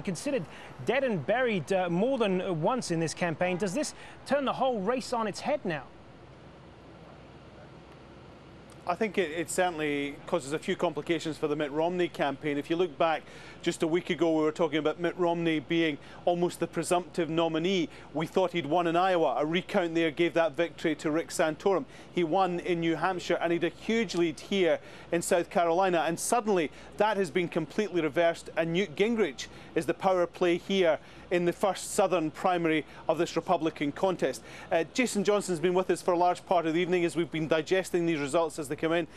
considered dead and buried more than once in this campaign. Does this turn the whole race on its head now? I think it certainly causes a few complications for the Mitt Romney campaign. If you look back just a week ago, we were talking about Mitt Romney being almost the presumptive nominee. We thought he'd won in Iowa. A recount there gave that victory to Rick Santorum. He won in New Hampshire and he had a huge lead here in South Carolina. And suddenly that has been completely reversed and Newt Gingrich is the power play here in the first southern primary of this Republican contest. Jason Johnson's been with us for a large part of the evening as we've been digesting these results as they come in.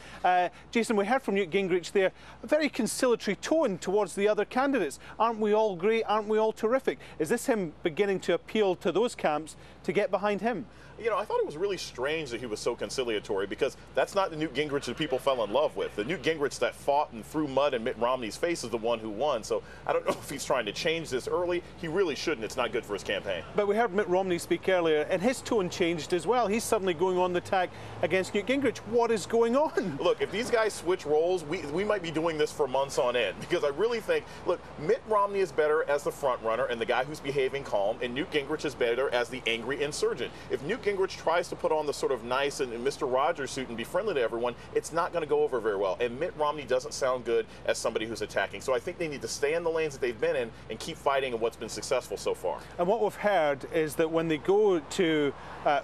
Jason, we heard from Newt Gingrich there, a very conciliatory tone towards the other candidates. Aren't we all great? Aren't we all terrific? Is this him beginning to appeal to those camps to get behind him? You know, I thought it was really strange that he was so conciliatory because that's not the Newt Gingrich that people fell in love with. The Newt Gingrich that fought and threw mud in Mitt Romney's face is the one who won. So I don't know if he's trying to change this early. He really shouldn't. It's not good for his campaign. But we heard Mitt Romney speak earlier and his tone changed as well. He's suddenly going on the attack against Newt Gingrich. What is going on? Look, if these guys switch roles, we might be doing this for months on end because I really think, look, Mitt Romney is better as the front runner and the guy who's behaving calm, and Newt Gingrich is better as the angry insurgent. If Newt Gingrich tries to put on the sort of nice and Mr. Rogers suit and be friendly to everyone, it's not going to go over very well. And Mitt Romney doesn't sound good as somebody who's attacking. So I think they need to stay in the lanes that they've been in and keep fighting in what's been successful so far. And what we've heard is that when they go to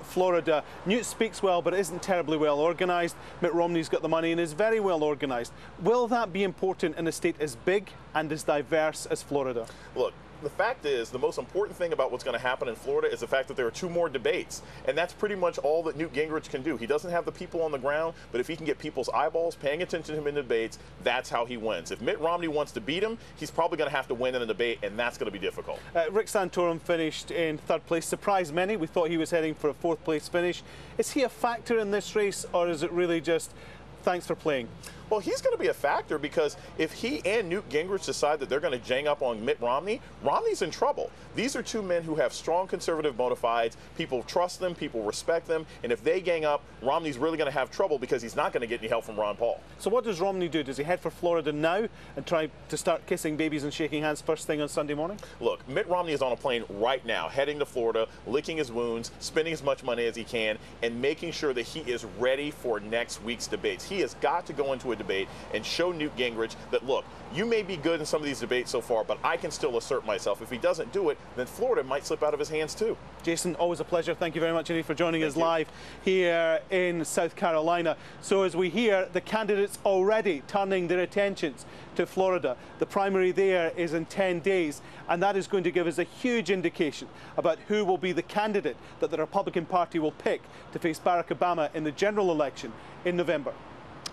Florida, Newt speaks well, but isn't terribly well organised. Mitt Romney's got the money and is very well organised. Will that be important in a state as big and as diverse as Florida? Look, the fact is, the most important thing about what's going to happen in Florida is the fact that there are 2 more debates. And that's pretty much all that Newt Gingrich can do. He doesn't have the people on the ground, but if he can get people's eyeballs paying attention to him in debates, that's how he wins. If Mitt Romney wants to beat him, he's probably going to have to win in a debate, and that's going to be difficult. Rick Santorum finished in 3rd place. Surprised many. We thought he was heading for a 4th place finish. Is he a factor in this race, or is it really just thanks for playing? Well, he's going to be a factor because if he and Newt Gingrich decide that they're going to gang up on Mitt Romney, Romney's in trouble. These are 2 men who have strong conservative bona fides. People trust them, people respect them, and if they gang up, Romney's really going to have trouble because he's not going to get any help from Ron Paul. So what does Romney do? Does he head for Florida now and try to start kissing babies and shaking hands first thing on Sunday morning? Look, Mitt Romney is on a plane right now, heading to Florida, licking his wounds, spending as much money as he can, and making sure that he is ready for next week's debates. He has got to go into a debate and show Newt Gingrich that, look, you may be good in some of these debates so far, but I can still assert myself. If he doesn't do it, then Florida might slip out of his hands too. Jason, always a pleasure. Thank you very much indeed for joining us live here in South Carolina. So as we hear, the candidates already turning their attentions to Florida. The primary there is in 10 days, and that is going to give us a huge indication about who will be the candidate that the Republican Party will pick to face Barack Obama in the general election in November.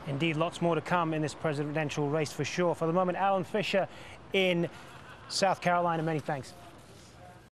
Indeed, lots more to come in this presidential race for sure. For the moment, Alan Fisher in South Carolina, many thanks.